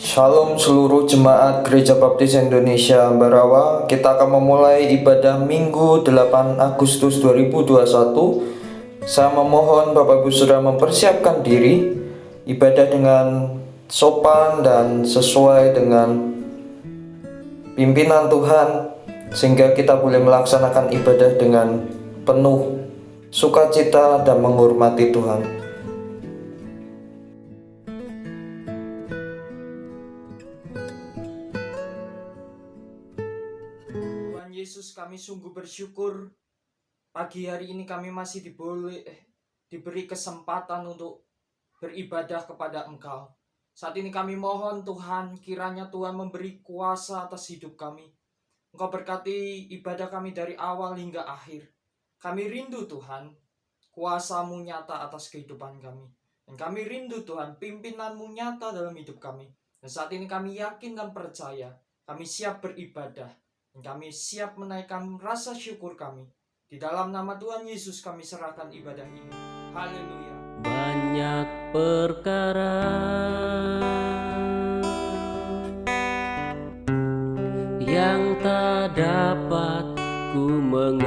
Shalom seluruh jemaat Gereja Baptis Indonesia Ambarawa. Kita akan memulai ibadah Minggu 8 Agustus 2021. Saya memohon Bapak Ibu Saudara mempersiapkan diri ibadah dengan sopan dan sesuai dengan pimpinan Tuhan, sehingga kita boleh melaksanakan ibadah dengan penuh sukacita dan menghormati Tuhan. Tuhan Yesus, kami sungguh bersyukur pagi hari ini kami masih diberi kesempatan untuk beribadah kepada Engkau. Saat ini kami mohon Tuhan, kiranya Tuhan memberi kuasa atas hidup kami. Engkau berkati ibadah kami dari awal hingga akhir. Kami rindu Tuhan, kuasa-Mu nyata atas kehidupan kami. Dan kami rindu Tuhan, pimpinan-Mu nyata dalam hidup kami. Dan saat ini kami yakin dan percaya, kami siap beribadah. Dan kami siap menaikkan rasa syukur kami. Di dalam nama Tuhan Yesus kami serahkan ibadah ini. Haleluya. Banyak perkara yang tak dapat ku mengerti.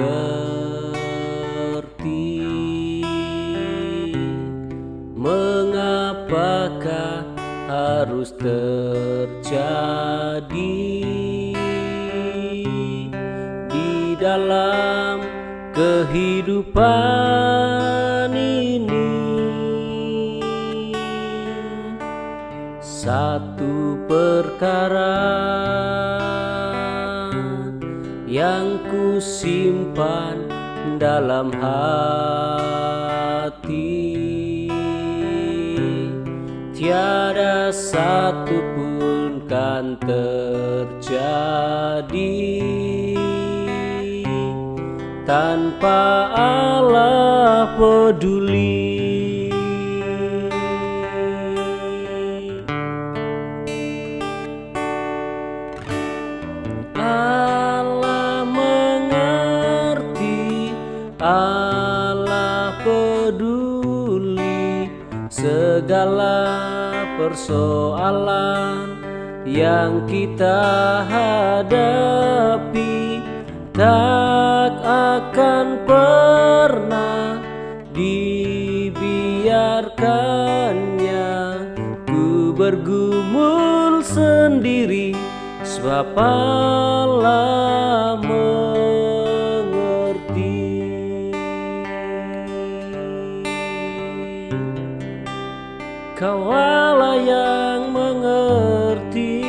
Mengapakah harus terjadi di dalam kehidupan ini? Satu perkara yang ku simpan dalam hati, tiada satu pun kan terjadi tanpa Allah peduli. Allah mengerti, Allah peduli segala persoalan yang kita hadapi. Tak akan pernah dibiarkannya ku bergumul sendiri, sebab Allah mengerti. Kau Allah yang mengerti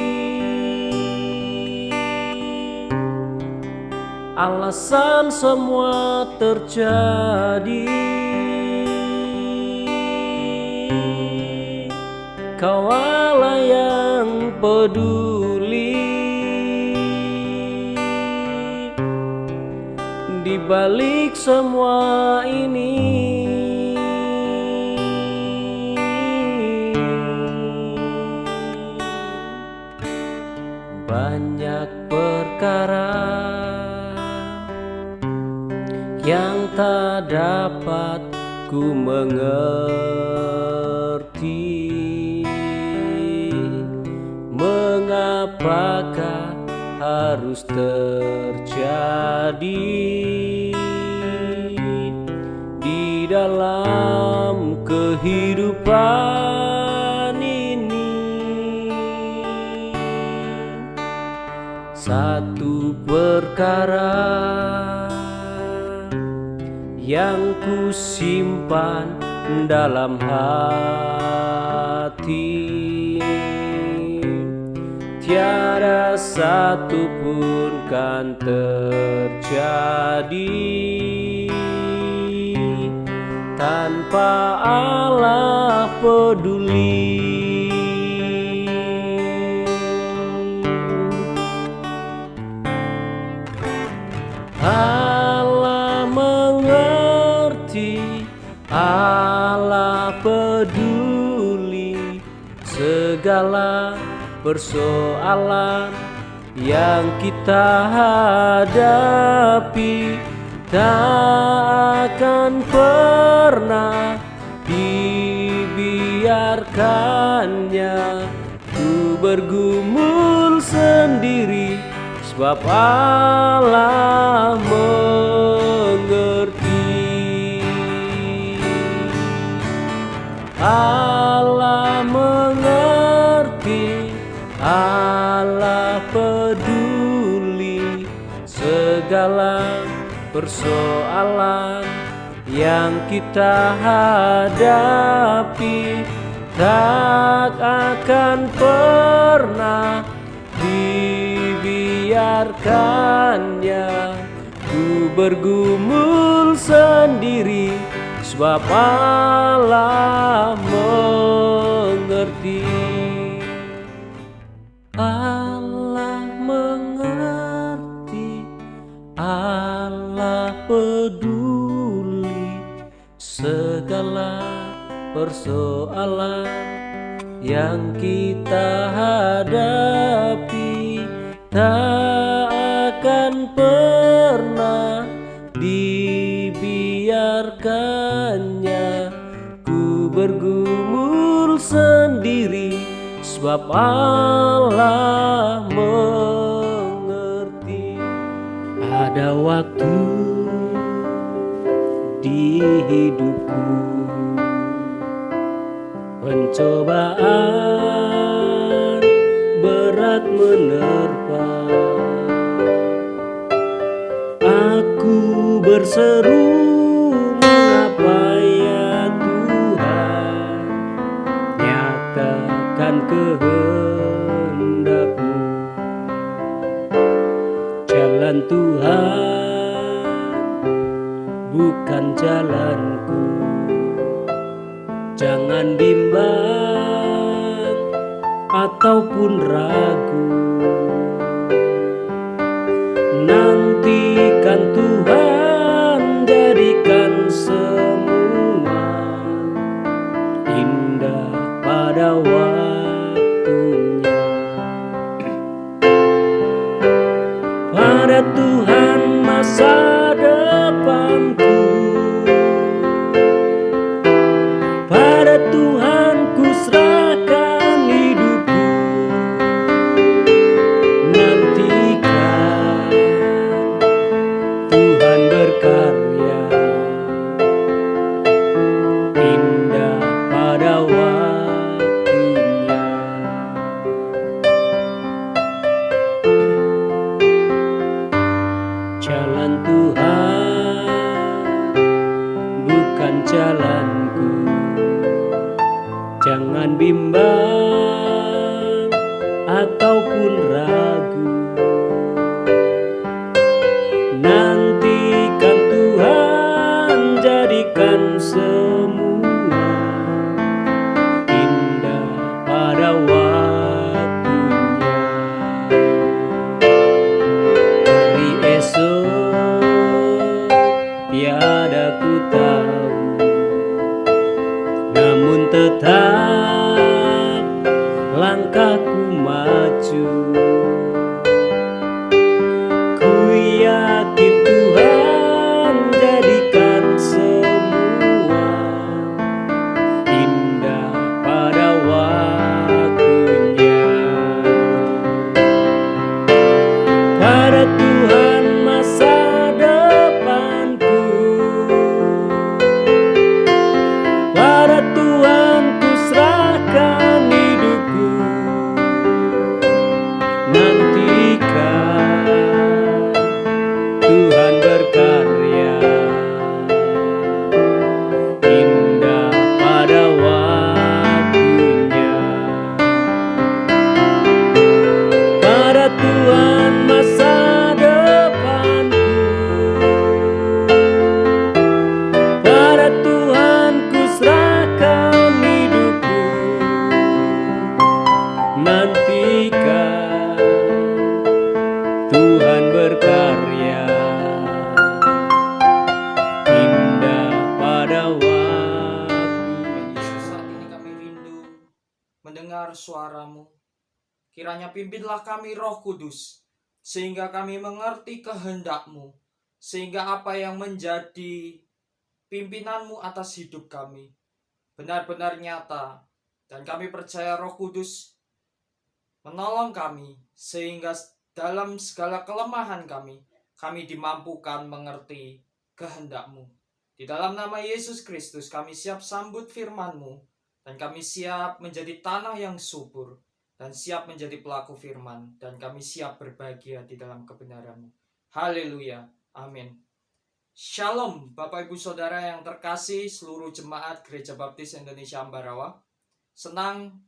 alasan semua terjadi. Kau Allah yang peduli di balik semua ini. Banyak perkara yang tak dapat ku mengerti. Mengapakah harus terjadi di dalam kehidupan ini? Satu perkara yang ku simpan dalam hati, tiada satu pun kan terjadi tanpa Allah peduli. Allah mengerti, Allah peduli segala persoalan yang kita hadapi. Tak akan pernah dibiarkannya ku bergumul sendiri, sebab Allah mengerti. Allah mengerti, Allah peduli segala persoalan yang kita hadapi. Tak akan pernah dibiarkannya ku bergumul sendiri, sebab Allah mengerti. Allah mengerti, Allah peduli segala persoalan yang kita hadapi. Tak akan pernah dibiarkannya ku bergumul sendiri, sebab Allah mengerti. Ada waktu di hidupku pencobaan berat menerpa. Aku berseru, mengapa ya Tuhan, nyatakan kehendak-Mu. Jalan Tuhan bukan jalanku, jangan bimbang ataupun ragu. Nantikan Tuhan jadikan semua indah pada waktunya. Pada Tuhan masa depanku, pada Tuhan ku serahkan hidupku. Nantikan Tuhan berkarya indah pada waktunya. Jalan Tuhan bukan jalanku, jangan bimbang ataupun ragu. Nantikan Tuhan jadikan semua indah pada waktunya. Hari esok tiada ku tahu, namun tetap langkahku maju. Ku yakin Tuhan jadikan semua indah pada waktunya. Pada Tuhan masa depanku, pada Tuhan ku serahkan hidupku. Nantikan Tuhan berkarya indah pada waktunya. Pada Tuhan masa depanku, pada Tuhan ku serahkan hidupku. Nantikan Tuhan berkarya indah pada waktu. Yesus, saat ini kami rindu mendengar suara-Mu. Kiranya pimpinlah kami Roh Kudus, sehingga kami mengerti kehendak-Mu, sehingga apa yang menjadi pimpinan-Mu atas hidup kami benar-benar nyata. Dan kami percaya Roh Kudus menolong kami, sehingga dalam segala kelemahan kami dimampukan mengerti kehendak-Mu. Di dalam nama Yesus Kristus, kami siap sambut firman-Mu, dan kami siap menjadi tanah yang subur, dan siap menjadi pelaku firman, dan kami siap berbahagia di dalam kebenaran-Mu. Haleluya. Amin. Shalom Bapak Ibu Saudara yang terkasih, seluruh jemaat Gereja Baptis Indonesia Ambarawa. Senang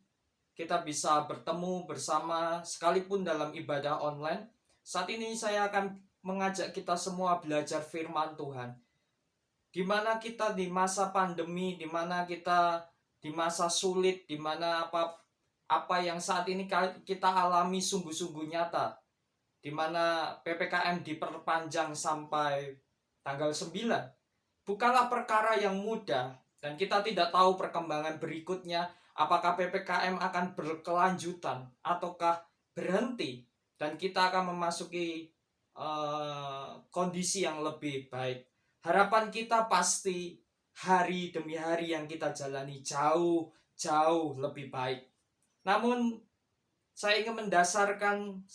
kita bisa bertemu bersama sekalipun dalam ibadah online. Saat ini saya akan mengajak kita semua belajar firman Tuhan. Di mana kita di masa pandemi, di mana kita di masa sulit, di mana apa yang saat ini kita alami sungguh-sungguh nyata. Di mana PPKM diperpanjang sampai tanggal 9. Bukanlah perkara yang mudah, dan kita tidak tahu perkembangan berikutnya, apakah PPKM akan berkelanjutan ataukah berhenti, dan kita akan memasuki kondisi yang lebih baik. Harapan kita pasti hari demi hari yang kita jalani jauh lebih baik. Namun saya ingin mendasarkan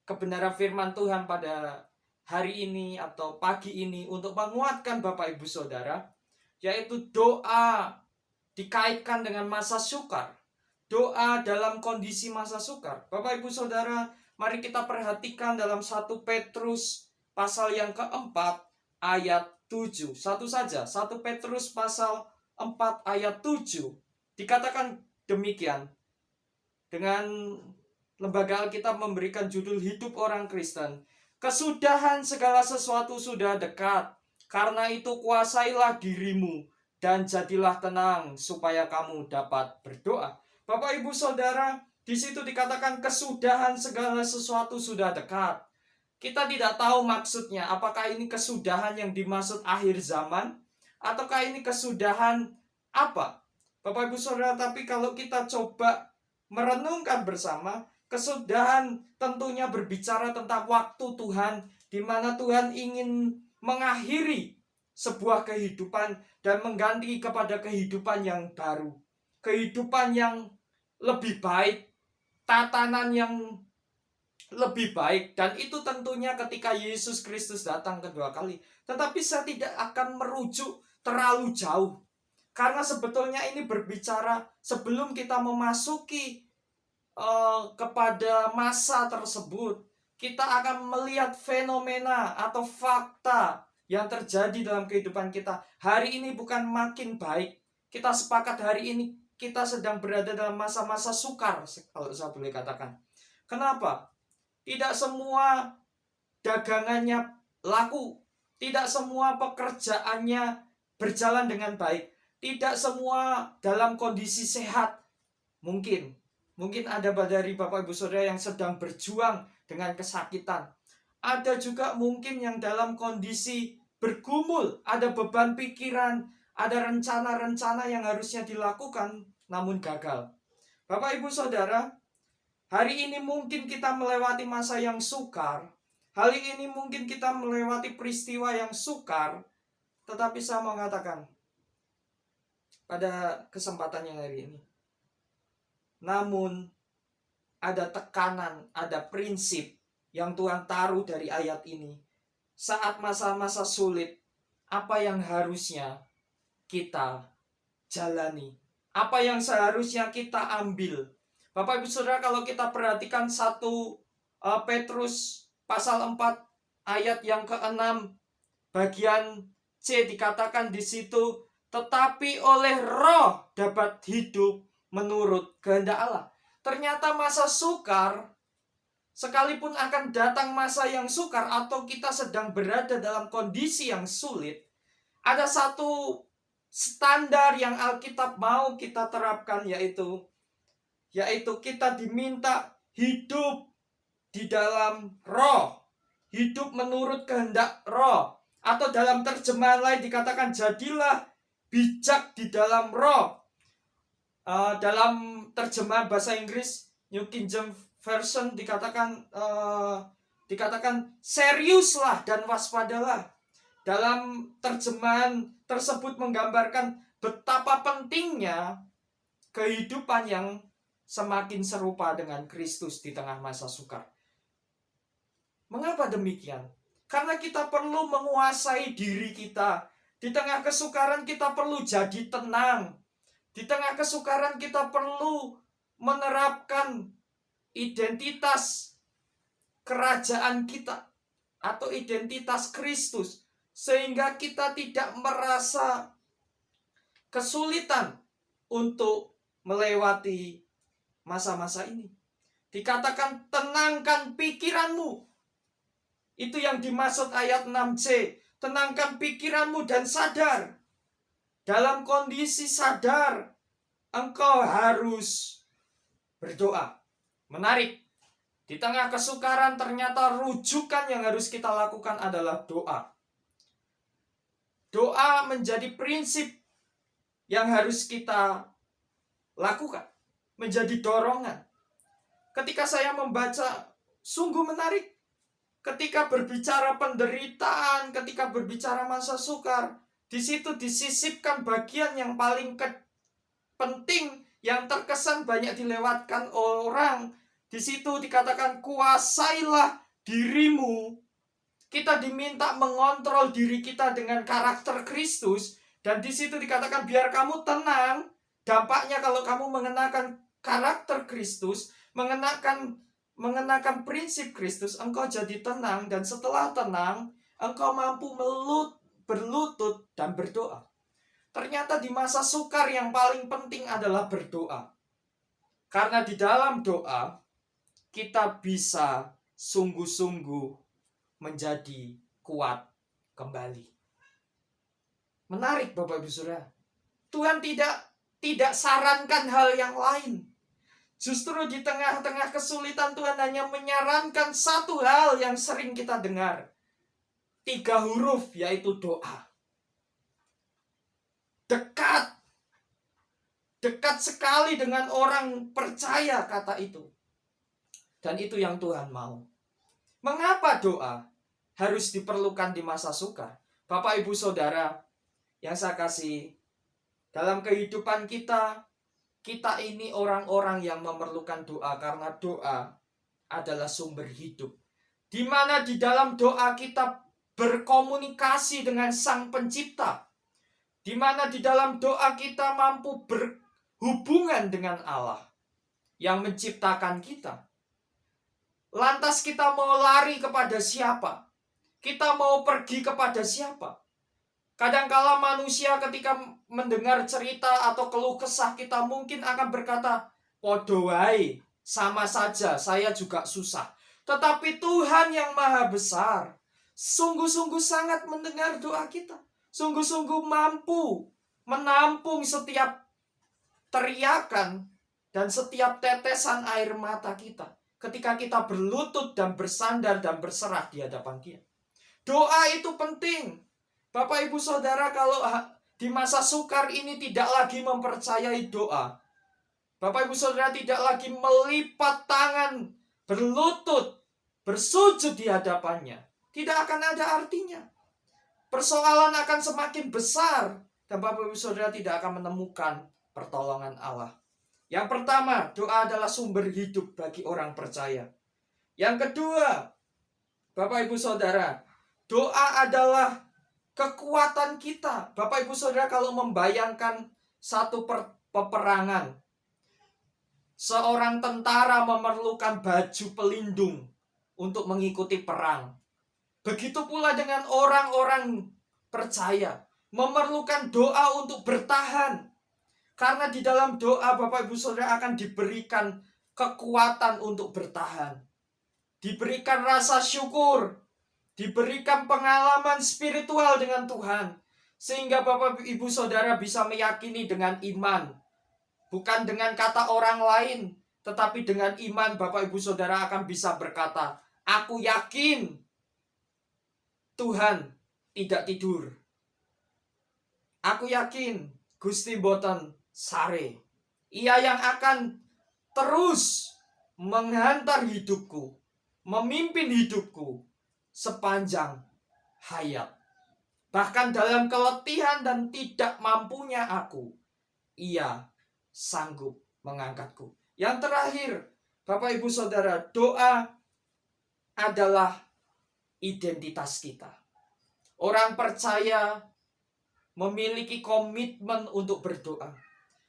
kebenaran firman Tuhan pada hari ini atau pagi ini untuk menguatkan Bapak Ibu Saudara, yaitu doa dikaitkan dengan masa sukar. Doa dalam kondisi masa sukar. Bapak Ibu Saudara, mari kita perhatikan dalam 1 Petrus pasal yang keempat ayat 7. Satu saja, 1 Petrus pasal 4 ayat 7. Dikatakan demikian. Dengan Lembaga Alkitab memberikan judul Hidup Orang Kristen. Kesudahan segala sesuatu sudah dekat. Karena itu kuasailah dirimu dan jadilah tenang supaya kamu dapat berdoa. Bapak Ibu Saudara, di situ dikatakan kesudahan segala sesuatu sudah dekat. Kita tidak tahu maksudnya, apakah ini kesudahan yang dimaksud akhir zaman ataukah ini kesudahan apa? Bapak Ibu Saudara, tapi kalau kita coba merenungkan bersama, kesudahan tentunya berbicara tentang waktu Tuhan, di mana Tuhan ingin mengakhiri sebuah kehidupan dan mengganti kepada kehidupan yang baru, kehidupan yang lebih baik, tatanan yang lebih baik, dan itu tentunya ketika Yesus Kristus datang kedua kali. Tetapi saya tidak akan merujuk terlalu jauh, karena sebetulnya ini berbicara sebelum kita memasuki kepada masa tersebut, kita akan melihat fenomena atau fakta yang terjadi dalam kehidupan kita. Hari ini bukan makin baik. Kita sepakat hari ini kita sedang berada dalam masa-masa sukar, kalau saya boleh katakan. Kenapa? Tidak semua dagangannya laku. Tidak semua pekerjaannya berjalan dengan baik. Tidak semua dalam kondisi sehat. Mungkin ada dari Bapak Ibu Saudara yang sedang berjuang dengan kesakitan. Ada juga mungkin yang dalam kondisi bergumul, ada beban pikiran, ada rencana-rencana yang harusnya dilakukan namun gagal. Bapak Ibu Saudara, hari ini mungkin kita melewati masa yang sukar. Hari ini mungkin kita melewati peristiwa yang sukar. Tetapi saya mengatakan pada kesempatan yang hari ini, namun ada tekanan, ada prinsip yang Tuhan taruh dari ayat ini. Saat masa-masa sulit, apa yang harusnya kita jalani? Apa yang seharusnya kita ambil? Bapak Ibu Saudara, kalau kita perhatikan 1 Petrus pasal 4 ayat yang ke-6 bagian C, dikatakan di situ, tetapi oleh Roh dapat hidup menurut kehendak Allah. Ternyata masa sukar, sekalipun akan datang masa yang sukar atau kita sedang berada dalam kondisi yang sulit, ada satu standar yang Alkitab mau kita terapkan, yaitu kita diminta hidup di dalam Roh, hidup menurut kehendak Roh, atau dalam terjemahan lain dikatakan jadilah bijak di dalam Roh. Dalam terjemahan bahasa Inggris New King James Version dikatakan seriuslah dan waspadalah. Dalam terjemahan tersebut menggambarkan betapa pentingnya kehidupan yang semakin serupa dengan Kristus di tengah masa sukar. Mengapa demikian? Karena kita perlu menguasai diri kita. Di tengah kesukaran kita perlu jadi tenang. Di tengah kesukaran kita perlu menerapkan identitas kerajaan kita atau identitas Kristus, sehingga kita tidak merasa kesulitan untuk melewati masa-masa ini. Dikatakan tenangkan pikiranmu. Itu yang dimaksud ayat 6c. Tenangkan pikiranmu dan sadar. Dalam kondisi sadar, engkau harus berdoa. Menarik. Di tengah kesukaran ternyata rujukan yang harus kita lakukan adalah doa. Doa menjadi prinsip yang harus kita lakukan. Menjadi dorongan. Ketika saya membaca, sungguh menarik. Ketika berbicara penderitaan, ketika berbicara masa sukar, di situ disisipkan bagian yang paling penting, yang terkesan banyak dilewatkan orang. Di situ dikatakan kuasailah dirimu. Kita diminta mengontrol diri kita dengan karakter Kristus, dan di situ dikatakan biar kamu tenang. Dampaknya kalau kamu mengenakan karakter Kristus, mengenakan prinsip Kristus, engkau jadi tenang, dan setelah tenang, engkau mampu berlutut dan berdoa. Ternyata di masa sukar yang paling penting adalah berdoa. Karena di dalam doa, kita bisa sungguh-sungguh menjadi kuat kembali. Menarik Bapak Ibu Saudara. Tuhan tidak sarankan hal yang lain. Justru di tengah-tengah kesulitan Tuhan hanya menyarankan satu hal yang sering kita dengar. 3 huruf, yaitu doa. Dekat sekali dengan orang percaya kata itu. Dan itu yang Tuhan mau. Mengapa doa harus diperlukan di masa sukar? Bapak Ibu Saudara yang saya kasih, dalam kehidupan kita ini orang-orang yang memerlukan doa, karena doa adalah sumber hidup. Di mana di dalam doa kita berkomunikasi dengan Sang Pencipta. Di mana di dalam doa kita mampu berhubungan dengan Allah yang menciptakan kita. Lantas kita mau lari kepada siapa? Kita mau pergi kepada siapa? Kadangkala manusia ketika mendengar cerita atau keluh kesah kita mungkin akan berkata, "Podo wae, sama saja, saya juga susah." Tetapi Tuhan yang Maha Besar sungguh-sungguh sangat mendengar doa kita. Sungguh-sungguh mampu menampung setiap teriakan dan setiap tetesan air mata kita ketika kita berlutut dan bersandar dan berserah di hadapan Dia. Doa itu penting. Bapak Ibu Saudara, kalau di masa sukar ini tidak lagi mempercayai doa, Bapak Ibu Saudara tidak lagi melipat tangan, berlutut, bersujud di hadapannya, tidak akan ada artinya. Persoalan akan semakin besar, dan Bapak Ibu Saudara tidak akan menemukan pertolongan Allah. Yang pertama, doa adalah sumber hidup bagi orang percaya. Yang kedua, Bapak Ibu Saudara, doa adalah kekuatan kita. Bapak Ibu Saudara, kalau membayangkan satu peperangan, seorang tentara memerlukan baju pelindung untuk mengikuti perang. Begitu pula dengan orang-orang percaya, memerlukan doa untuk bertahan. Karena di dalam doa Bapak Ibu Saudara akan diberikan kekuatan untuk bertahan. Diberikan rasa syukur. Diberikan pengalaman spiritual dengan Tuhan. Sehingga Bapak Ibu Saudara bisa meyakini dengan iman. Bukan dengan kata orang lain. Tetapi dengan iman Bapak Ibu Saudara akan bisa berkata, "Aku yakin Tuhan tidak tidur. Aku yakin Gusti boten sare. Ia yang akan terus menghantar hidupku, memimpin hidupku sepanjang hayat. Bahkan dalam keletihan dan tidak mampunya aku, Ia sanggup mengangkatku." Yang terakhir, Bapak Ibu Saudara, doa adalah identitas kita. Orang percaya memiliki komitmen untuk berdoa.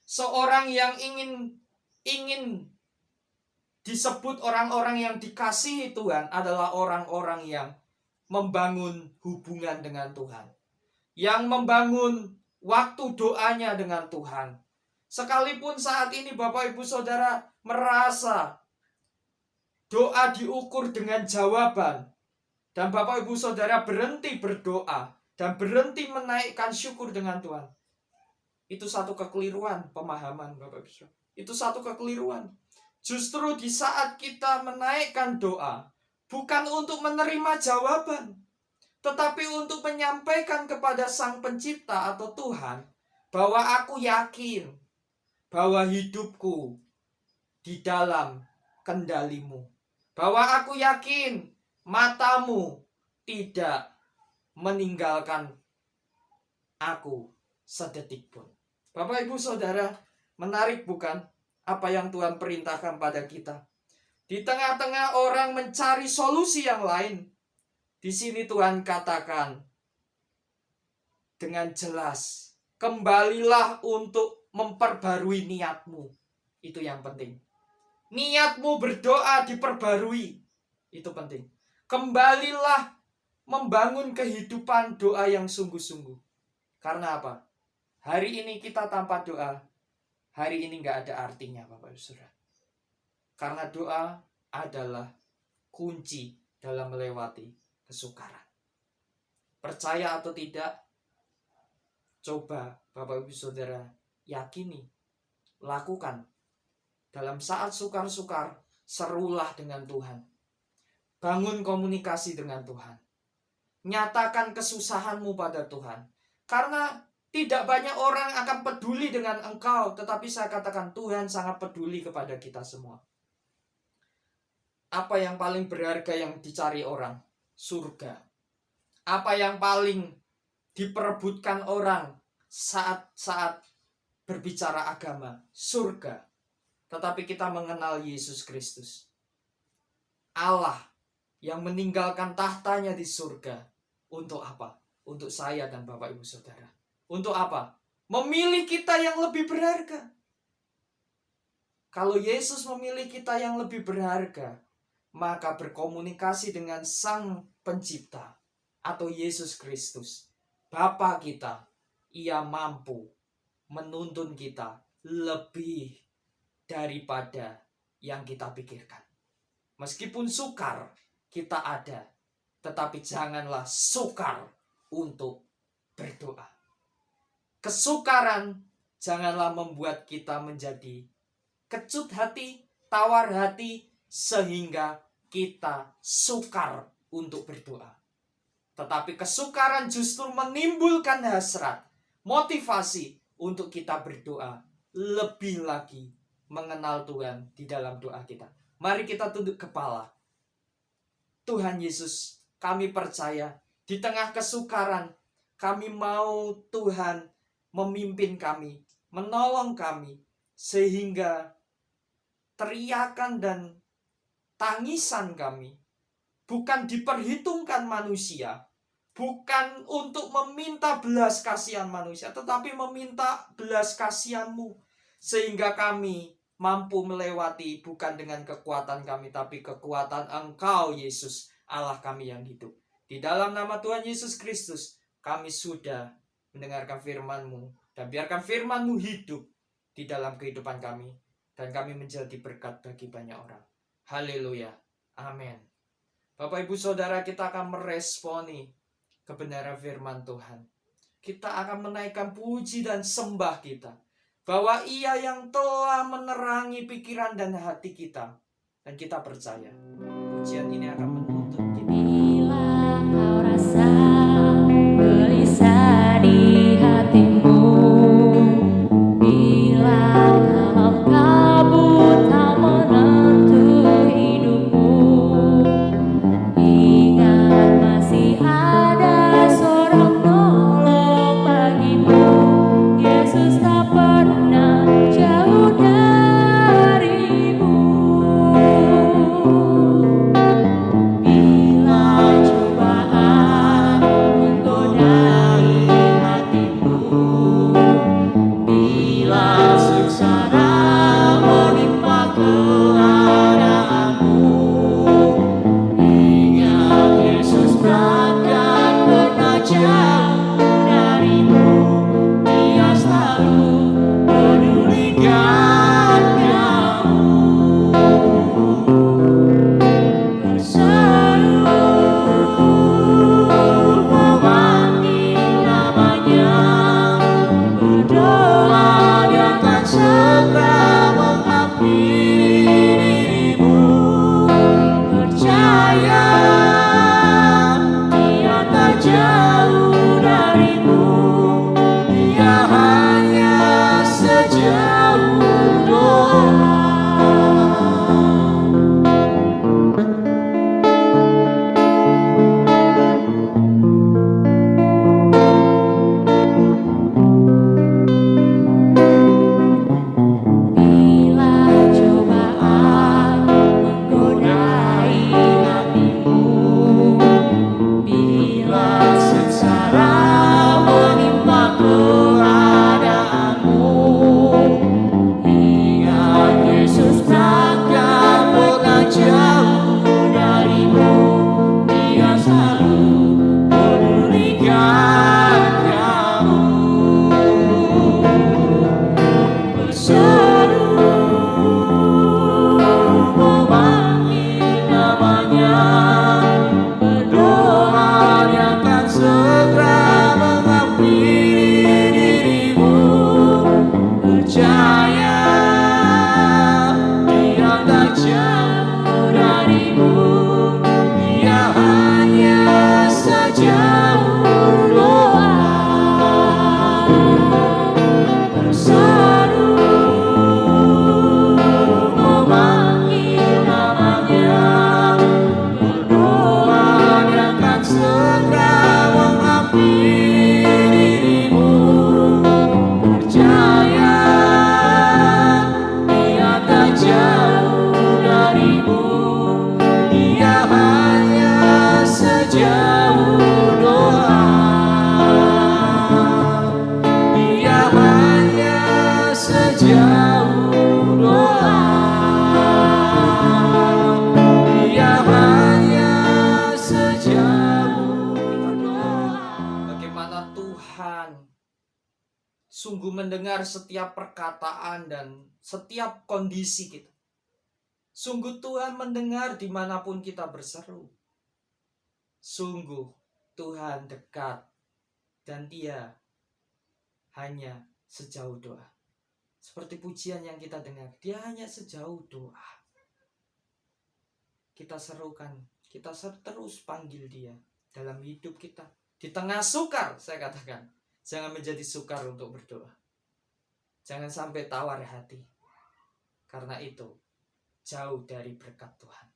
Seorang yang ingin disebut orang-orang yang dikasihi Tuhan adalah orang-orang yang membangun hubungan dengan Tuhan, yang membangun waktu doanya dengan Tuhan. Sekalipun saat ini Bapak Ibu Saudara merasa doa diukur dengan jawaban, dan Bapak Ibu Saudara berhenti berdoa dan berhenti menaikkan syukur dengan Tuhan, itu satu kekeliruan pemahaman Bapak Ibu Saudara. Itu satu kekeliruan. Justru di saat kita menaikkan doa, bukan untuk menerima jawaban, tetapi untuk menyampaikan kepada Sang Pencipta atau Tuhan, bahwa aku yakin bahwa hidupku di dalam kendalimu. Bahwa aku yakin matamu tidak meninggalkan aku sedetik pun. Bapak Ibu Saudara, menarik bukan apa yang Tuhan perintahkan pada kita? Di tengah-tengah orang mencari solusi yang lain, di sini Tuhan katakan dengan jelas, kembalilah untuk memperbarui niatmu. Itu yang penting. Niatmu berdoa diperbarui. Itu penting. Kembalilah membangun kehidupan doa yang sungguh-sungguh. Karena apa? Hari ini kita tanpa doa, hari ini gak ada artinya Bapak Ibu Saudara. Karena doa adalah kunci dalam melewati kesukaran. Percaya atau tidak, coba Bapak Ibu Saudara yakini, lakukan. Dalam saat sukar-sukar, serulah dengan Tuhan. Bangun komunikasi dengan Tuhan. Nyatakan kesusahanmu pada Tuhan. Karena tidak banyak orang akan peduli dengan engkau, tetapi saya katakan Tuhan sangat peduli kepada kita semua. Apa yang paling berharga yang dicari orang? Surga. Apa yang paling diperebutkan orang saat berbicara agama? Surga. Tetapi kita mengenal Yesus Kristus, Allah yang meninggalkan tahtanya di surga. Untuk apa? Untuk saya dan Bapak Ibu Saudara. Untuk apa? Memilih kita yang lebih berharga. Kalau Yesus memilih kita yang lebih berharga, maka berkomunikasi dengan Sang Pencipta atau Yesus Kristus, Bapa kita, Ia mampu menuntun kita lebih daripada yang kita pikirkan. Meskipun sukar, kita ada, tetapi janganlah sukar untuk berdoa. Kesukaran janganlah membuat kita menjadi kecut hati, tawar hati, sehingga kita sukar untuk berdoa. Tetapi kesukaran justru menimbulkan hasrat, motivasi untuk kita berdoa lebih lagi, mengenal Tuhan di dalam doa kita. Mari kita tunduk kepala. Tuhan Yesus, kami percaya di tengah kesukaran, kami mau Tuhan memimpin kami, menolong kami, sehingga teriakan dan tangisan kami bukan diperhitungkan manusia, bukan untuk meminta belas kasihan manusia, tetapi meminta belas kasihan-Mu, sehingga kami mampu melewati bukan dengan kekuatan kami, tapi kekuatan Engkau Yesus, Allah kami yang hidup. Di dalam nama Tuhan Yesus Kristus, kami sudah mendengarkan firman-Mu, dan biarkan firman-Mu hidup di dalam kehidupan kami, dan kami menjadi berkat bagi banyak orang. Haleluya. Amin. Bapak Ibu Saudara, kita akan meresponi kebenaran firman Tuhan. Kita akan menaikkan puji dan sembah kita, bahwa Ia yang telah menerangi pikiran dan hati kita, dan kita percaya pujian ini akan menuntun kita. Bila kau rasa gelisah di hatimu, bila dalam kabut tak menentu hidupmu, ingat masih ada seorang nolong bagimu. Yesus tak pernah jauh darimu. sungguh mendengar setiap perkataan dan setiap kondisi kita. Sungguh Tuhan mendengar dimanapun kita berseru. Sungguh Tuhan dekat dan Dia hanya sejauh doa. Seperti pujian yang kita dengar, Dia hanya sejauh doa. Kita serukan, kita terus panggil Dia dalam hidup kita. Di tengah sukar, saya katakan, jangan menjadi sukar untuk berdoa. Jangan sampai tawar hati. Karena itu jauh dari berkat Tuhan.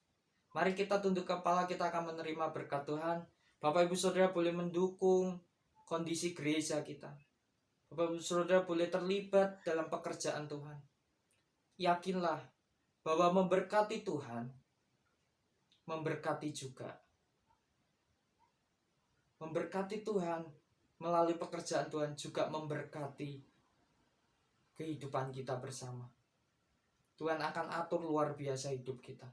Mari kita tunduk kepala, kita akan menerima berkat Tuhan. Bapak Ibu Saudara boleh mendukung kondisi gereja kita. Bapak Ibu Saudara boleh terlibat dalam pekerjaan Tuhan. Yakinlah bahwa memberkati Tuhan, memberkati juga. Memberkati Tuhan melalui pekerjaan Tuhan juga memberkati kehidupan kita bersama. Tuhan akan atur luar biasa hidup kita.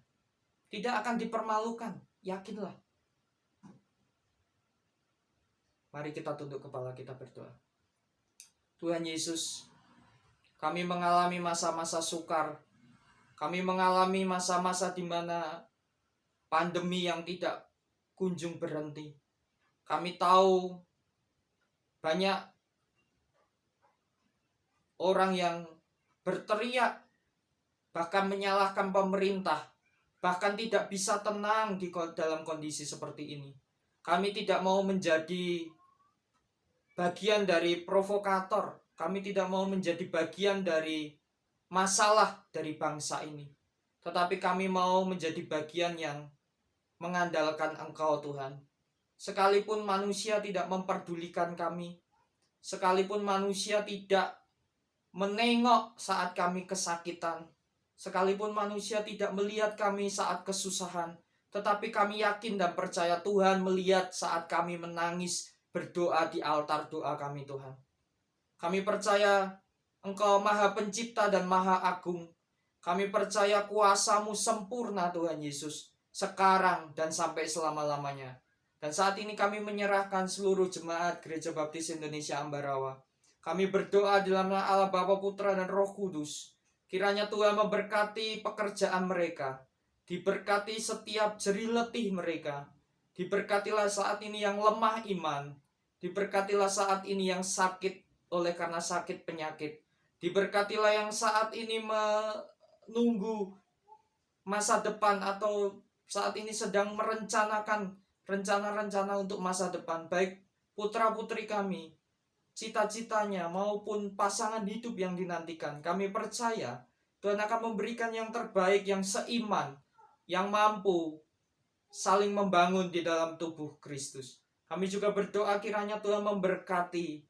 Tidak akan dipermalukan, yakinlah. Mari kita tunduk kepala, kita berdoa. Tuhan Yesus, kami mengalami masa-masa sukar. Kami mengalami masa-masa di mana pandemi yang tidak kunjung berhenti. Kami tahu banyak orang yang berteriak, bahkan menyalahkan pemerintah, bahkan tidak bisa tenang dalam kondisi seperti ini. Kami tidak mau menjadi bagian dari provokator. Kami tidak mau menjadi bagian dari masalah dari bangsa ini. Tetapi kami mau menjadi bagian yang mengandalkan Engkau, Tuhan. Sekalipun manusia tidak memperdulikan kami, sekalipun manusia tidak menengok saat kami kesakitan, sekalipun manusia tidak melihat kami saat kesusahan, tetapi kami yakin dan percaya Tuhan melihat saat kami menangis berdoa di altar doa kami, Tuhan. Kami percaya Engkau Maha Pencipta dan Maha Agung. Kami percaya kuasa-Mu sempurna, Tuhan Yesus, sekarang dan sampai selama-lamanya. Dan saat ini kami menyerahkan seluruh jemaat Gereja Baptis Indonesia Ambarawa. Kami berdoa di dalam nama Allah Bapa, Putra, dan Roh Kudus. Kiranya Tuhan memberkati pekerjaan mereka. Diberkati setiap jerih letih mereka. Diberkatilah saat ini yang lemah iman. Diberkatilah saat ini yang sakit oleh karena sakit penyakit. Diberkatilah yang saat ini menunggu masa depan atau saat ini sedang merencanakan rencana-rencana untuk masa depan, baik putra-putri kami, cita-citanya maupun pasangan hidup yang dinantikan. Kami percaya Tuhan akan memberikan yang terbaik, yang seiman, yang mampu saling membangun di dalam tubuh Kristus. Kami juga berdoa kiranya Tuhan memberkati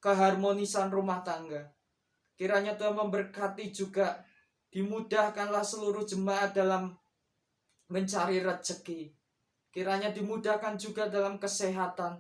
keharmonisan rumah tangga. Kiranya Tuhan memberkati juga, dimudahkanlah seluruh jemaat dalam mencari rezeki. Kiranya dimudahkan juga dalam kesehatan,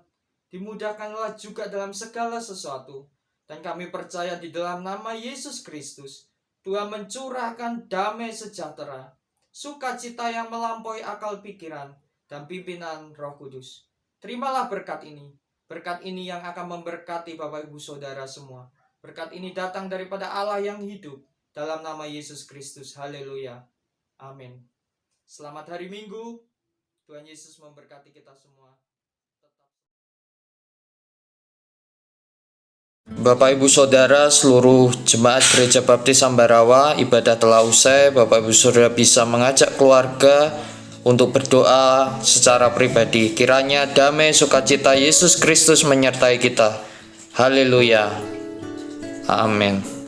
dimudahkanlah juga dalam segala sesuatu. Dan kami percaya di dalam nama Yesus Kristus, Tuhan mencurahkan damai sejahtera, sukacita yang melampaui akal pikiran, dan pimpinan Roh Kudus. Terimalah berkat ini yang akan memberkati Bapak Ibu Saudara semua. Berkat ini datang daripada Allah yang hidup, dalam nama Yesus Kristus. Haleluya. Amin. Selamat hari Minggu. Tuhan Yesus memberkati kita semua. Bapak Ibu Saudara seluruh jemaat Gereja Baptis Ambarawa, ibadah telah usai. Bapak Ibu Saudara bisa mengajak keluarga untuk berdoa secara pribadi. Kiranya damai sukacita Yesus Kristus menyertai kita. Haleluya. Amin.